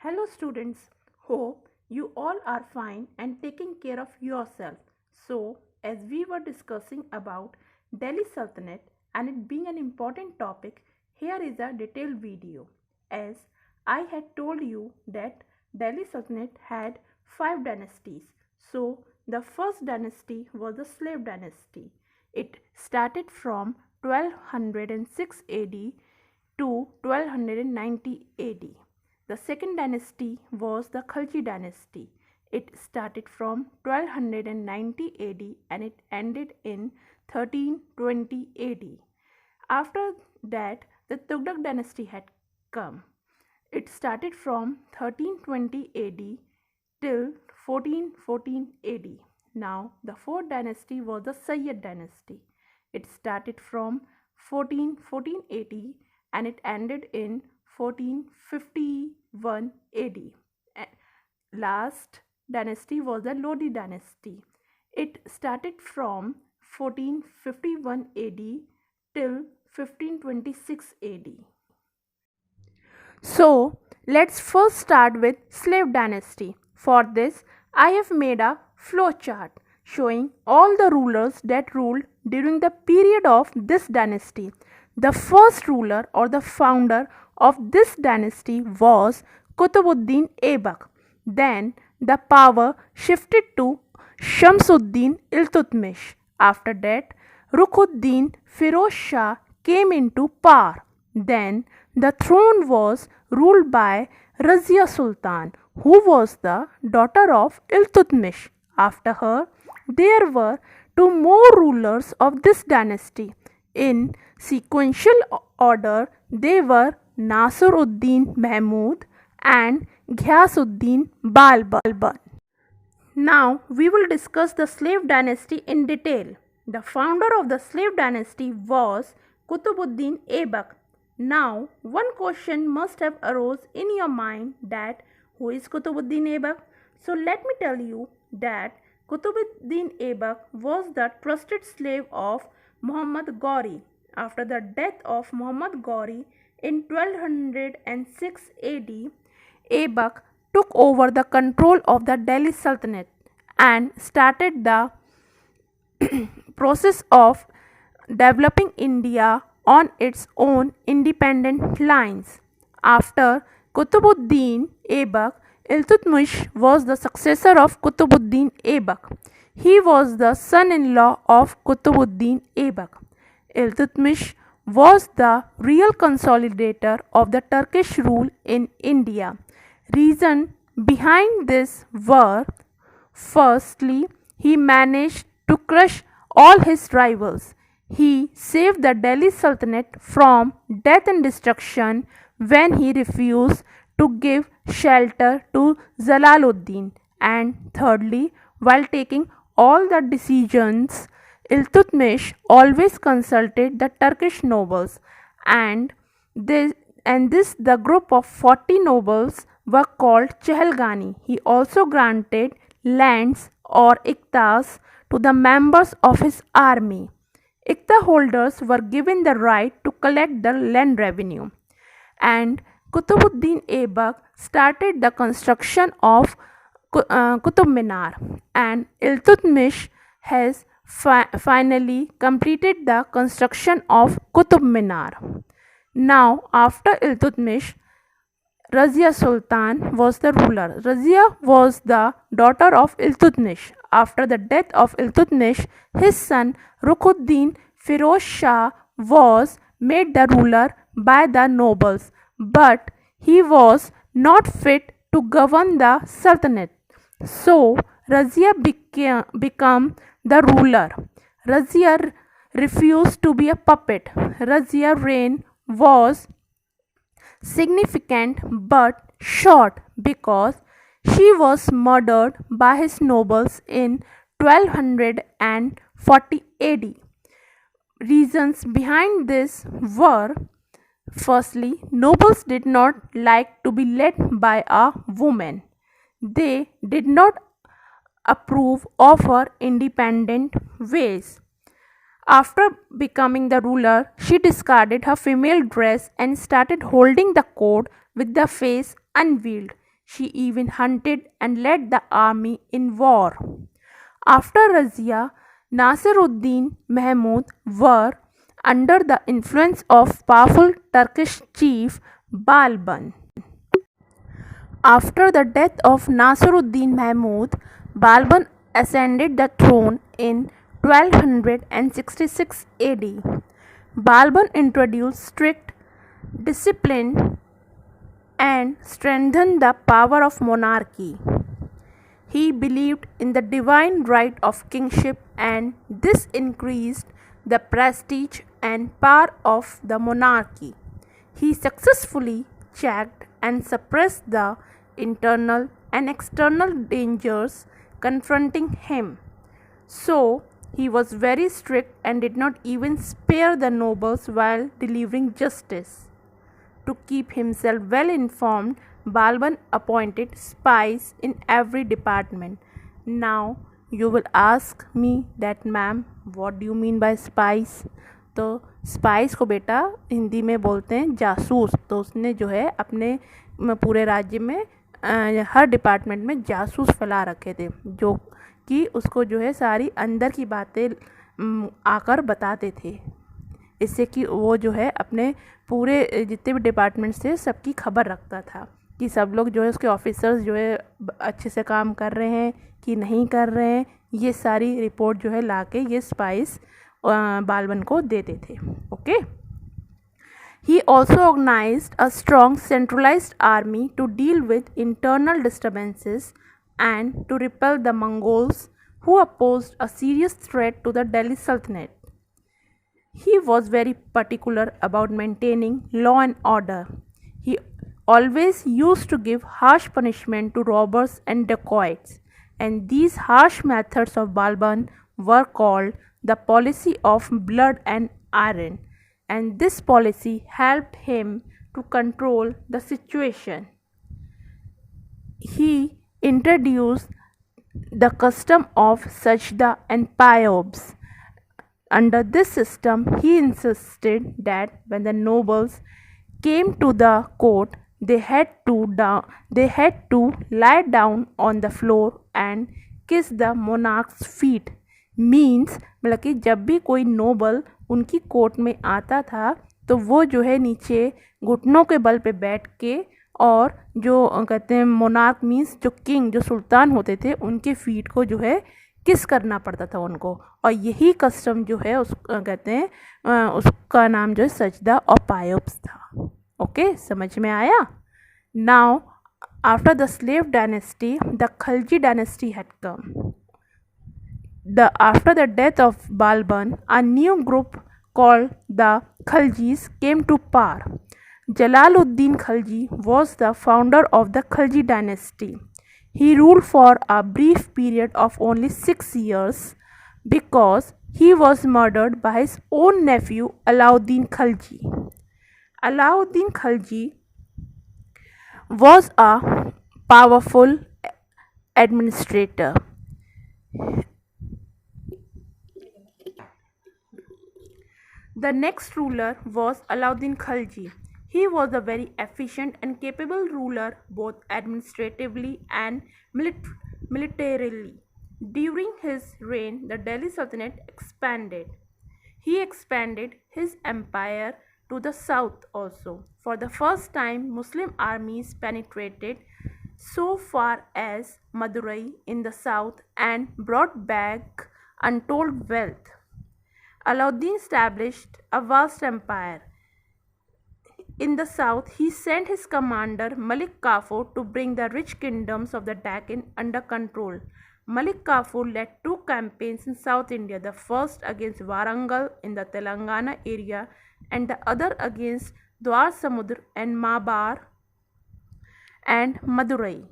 Hello students, hope you all are fine and taking care of yourself. So, as we were discussing about Delhi Sultanate and it being an important topic, here is a detailed video. As I had told you that Delhi Sultanate had 5 dynasties. So, the first dynasty was the slave dynasty. It started from 1206 AD to 1290 AD. The second dynasty was the Khalji dynasty. It started from 1290 AD and it ended in 1320 AD. After that, the Tughlaq dynasty had come. It started from 1320 AD till 1414 AD. Now, the fourth dynasty was the Sayyid dynasty. It started from 1414 AD and it ended in 1451 AD. Last dynasty was the Lodi dynasty. It started from 1451 AD till 1526 AD. So, let's first start with slave dynasty. For this, I have made a flow chart showing all the rulers that ruled during the period of this dynasty. The first ruler or the founder of this dynasty was Qutbuddin Aibak. Then the power shifted to Shamsuddin Iltutmish. After that, Rukhuddin Firoz Shah came into power. Then the throne was ruled by Razia Sultan, who was the daughter of Iltutmish. After her, there were two more rulers of this dynasty. In sequential order, they were Nasruddin Mahmud and Ghyasuddin Balban. Now we will discuss the slave dynasty in detail. The founder of the slave dynasty was Qutbuddin Aibak. Now one question must have arose in your mind that who is Qutbuddin Aibak? So let me tell you that Qutbuddin Aibak was the trusted slave of Muhammad Ghori. After the death of Muhammad Ghori in 1206 AD, Aibak took over the control of the Delhi Sultanate and started the process of developing India on its own independent lines. After Qutbuddin Aibak, Iltutmish was the successor of Qutbuddin Aibak. He was the son-in-law of Qutbuddin Aibak. Iltutmish was the real consolidator of the Turkish rule in India. Reason behind this were: firstly, he managed to crush all his rivals. He saved the Delhi Sultanate from death and destruction when he refused to give shelter to Jalaluddin. And thirdly, while taking all the decisions, Iltutmish always consulted the Turkish nobles, and this the group of 40 nobles were called Chehelgani. He also granted lands or iktas to the members of his army. Ikta holders were given the right to collect the land revenue. And Qutbuddin Aibak started the construction of Qutub Minar, and Iltutmish has finally completed the construction of Qutub Minar. Now, after Iltutmish, Razia Sultan was the ruler. Razia was the daughter of Iltutmish. After the death of Iltutmish, his son Rukhuddin Firoz Shah was made the ruler by the nobles, but he was not fit to govern the Sultanate. So Razia became the ruler. Razia refused to be a puppet. Razia's reign was significant but short because she was murdered by his nobles in 1240 AD. Reasons behind this were: firstly, nobles did not like to be led by a woman. They did not approve of her independent ways. After becoming the ruler, she discarded her female dress and started holding the court with the face unveiled. She even hunted and led the army in war. After Razia, Nasiruddin Mahmud were under the influence of powerful Turkish chief Balban. After the death of Nasiruddin Mahmud, Balban ascended the throne in 1266 AD. Balban introduced strict discipline and strengthened the power of monarchy. He believed in the divine right of kingship, and this increased the prestige and power of the monarchy. He successfully checked and suppressed the internal and external dangers confronting him. So, he was very strict and did not even spare the nobles while delivering justice. To keep himself well informed, Balban appointed spies in every department. Now, you will ask me that ma'am, what do you mean by spies? तो spice को बेटा हिंदी में बोलते हैं जासूस. तो उसने जो है अपने पूरे राज्य में हर डिपार्टमेंट में जासूस फैला रखे थे, जो कि उसको जो है सारी अंदर की बातें आकर बताते थे, इससे कि वो जो है अपने पूरे जितने भी डिपार्टमेंट्स थे सबकी खबर रखता था कि सब लोग जो है उसके ऑफिसर्स जो है अच्छे से काम कर रहे हैं कि नहीं कर रहे हैं. ये सारी रिपोर्ट जो है लाके ये स्पाइस बालबन को देते थे. Okay. He also organized a strong centralized army to deal with internal disturbances and to repel the Mongols, who posed a serious threat to the Delhi Sultanate. He was very particular about maintaining law and order. He always used to give harsh punishment to robbers and dacoits, and these harsh methods of Balban were called the policy of blood and iron, and this policy helped him to control the situation. He introduced the custom of sajda and payobs. Under this system, he insisted that when the nobles came to the court, they had to lie down on the floor and kiss the monarch's feet. Means मतलब कि जब भी कोई Nobel उनकी court में आता था तो वो जो है नीचे घुटनों के बल पे बैठ के और जो कहते हैं मोनार्क मीन्स जो किंग जो सुल्तान होते थे उनके फीट को जो है किस करना पड़ता था उनको, और यही कस्टम जो है उस कहते हैं उसका नाम जो है सजदा और पायोप्स था. ओके, समझ में आया. Now after the slave dynasty the Khalji dynasty had come. After the death of Balban, a new group called the Khaljis came to power. Jalaluddin Khalji was the founder of the Khalji dynasty. He ruled for a brief period of only 6 years because he was murdered by his own nephew Alauddin Khalji. Alauddin Khalji was a powerful administrator. The next ruler was Alauddin Khalji. He was a very efficient and capable ruler both administratively and militarily. During his reign, the Delhi Sultanate expanded. He expanded his empire to the south also. For the first time, Muslim armies penetrated so far as Madurai in the south and brought back untold wealth. Alauddin established a vast empire. In the south, he sent his commander Malik Kafur to bring the rich kingdoms of the Deccan under control. Malik Kafur led 2 campaigns in South India, the first against Warangal in the Telangana area and the other against Dwar Samudra and Mabar and Madurai.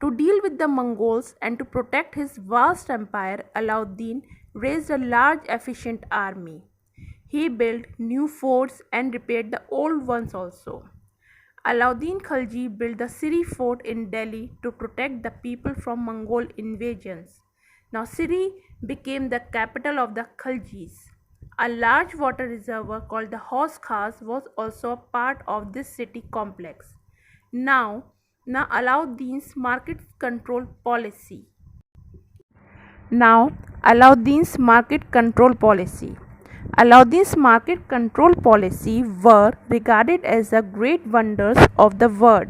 To deal with the Mongols and to protect his vast empire, Alauddin raised a large efficient army. He built new forts and repaired the old ones also. Alauddin Khalji built the Siri fort in Delhi to protect the people from Mongol invasions. Now Siri became the capital of the Khaljis. A large water reservoir called the Hauz Khas was also a part of this city complex. Now Now, Alauddin's market control policy. Now, Alauddin's market control policy. Alauddin's market control policy were regarded as the great wonders of the world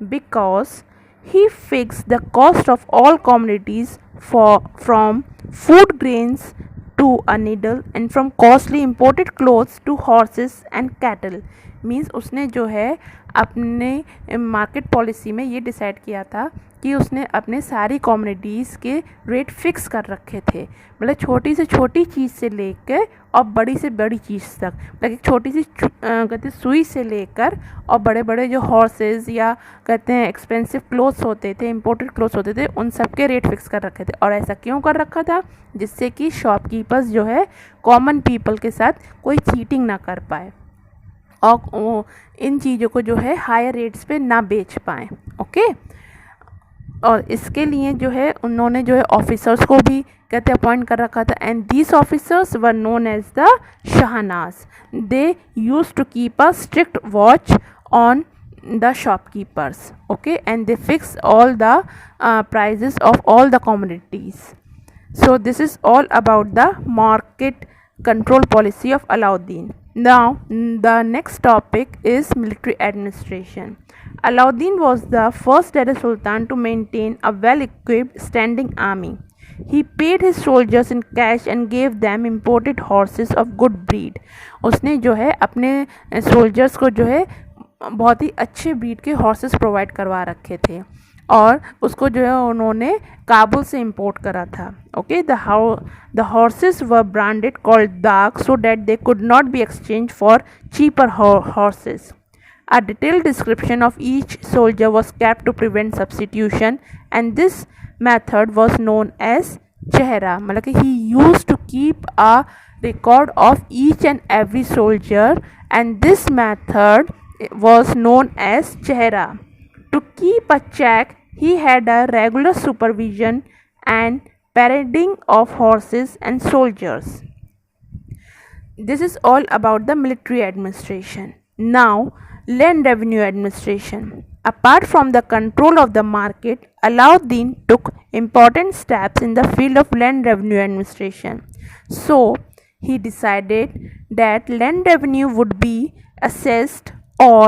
because he fixed the cost of all commodities from food grains to a needle and from costly imported clothes to horses and cattle. Means उसने जो है अपने market policy में ये decide किया था कि उसने अपने सारी कॉमोडिटीज़ के रेट फिक्स कर रखे थे। मतलब छोटी से छोटी चीज़ से लेकर और बड़ी से बड़ी चीज़ तक, मतलब एक छोटी सी कहते सुई से लेकर और बड़े बड़े जो हॉर्सेस या कहते हैं एक्सपेंसिव क्लोथ्स होते थे, इम्पोर्टेड क्लोथ्स होते थे, उन सब के रेट फिक्स कर रखे थे। और ऐसा क्यों कर रखा था? जिससे कि शॉपकीपर्स जो है कॉमन पीपल के साथ कोई चीटिंग ना कर पाए और इन चीज़ों को जो है हायर रेट्स पे ना बेच पाएँ। ओके, और इसके लिए जो है उन्होंने जो है ऑफिसर्स को भी कहते अपॉइंट कर रखा था। And these officers were known as the Shahnaz. They use to keep a strict watch on the shopkeepers. Okay, and they fix all the prices of all the commodities. So this is all about the market control policy of Alauddin. Now the next topic is military administration. Alauddin was the first Delhi Sultan to maintain a well-equipped standing army. He paid his soldiers in cash and gave them imported horses of good breed. उसने जो है अपने soldiers को जो है बहुत ही अच्छे breed के हॉर्सेस प्रोवाइड करवा रखे थे और उसको जो है उन्होंने काबुल से इंपोर्ट करा था। Okay, the horses were branded called dagh so that they could not be exchange for cheaper horses. A detailed description of each soldier was kept to prevent substitution, and this method was known as chehra. मतलब कि he used to keep a record of each and every soldier, and this method was known as chehra. To keep a check, he had a regular supervision and parading of horses and soldiers. This is all about the military administration. Now, land revenue administration. Apart from the control of the market, Alauddin took important steps in the field of land revenue administration. So, he decided that land revenue would be assessed or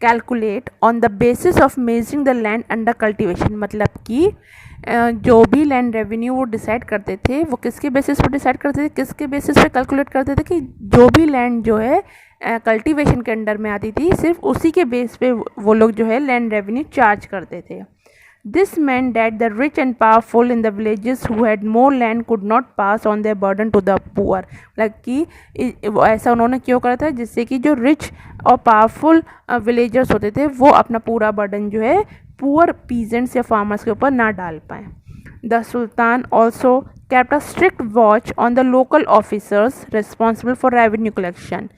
calculate on the basis of measuring the land under cultivation. मतलब कि जो भी land revenue वो decide करते थे वो किसके basis पर डिसाइड करते थे, किसके बेसिस पे कैलकुलेट करते थे कि जो भी लैंड जो है कल्टीवेशन के अंडर में आती थी सिर्फ उसी के बेस पे वो लोग जो है लैंड रेवेन्यू चार्ज करते थे। This meant that the rich and powerful in the villages who had more land could not pass on their burden to the poor. मतलब कि ऐसा उन्होंने क्यों करा था जिससे कि जो रिच और पावरफुल विलेजर्स होते थे वो अपना पूरा बर्डन जो है पुअर पीजेंट्स या फार्मर्स के ऊपर ना डाल पाएँ। The Sultan also kept a strict watch on the local officers responsible for revenue collection,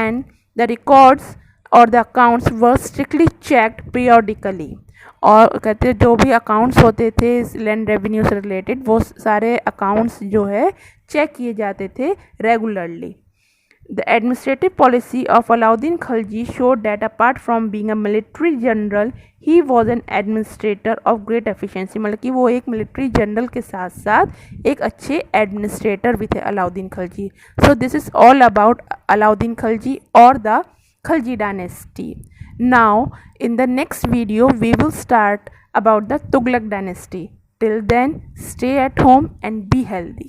and the records or the accounts were strictly checked periodically. और कहते जो भी अकाउंट्स होते थे लैंड रेवेन्यू से रिलेटेड वो सारे अकाउंट्स जो है चेक किए जाते थे regularly. The administrative policy of Alauddin Khilji showed that apart from being a military general he was an administrator of great efficiency. मतलब कि वो एक मिलिट्री जनरल के साथ साथ एक अच्छे एडमिनिस्ट्रेटर भी थे Alauddin Khilji. So this is all about Alauddin Khilji और the Khalji dynasty. Now in the next video we will start about the Tughlaq dynasty. Till then, stay at home and be healthy.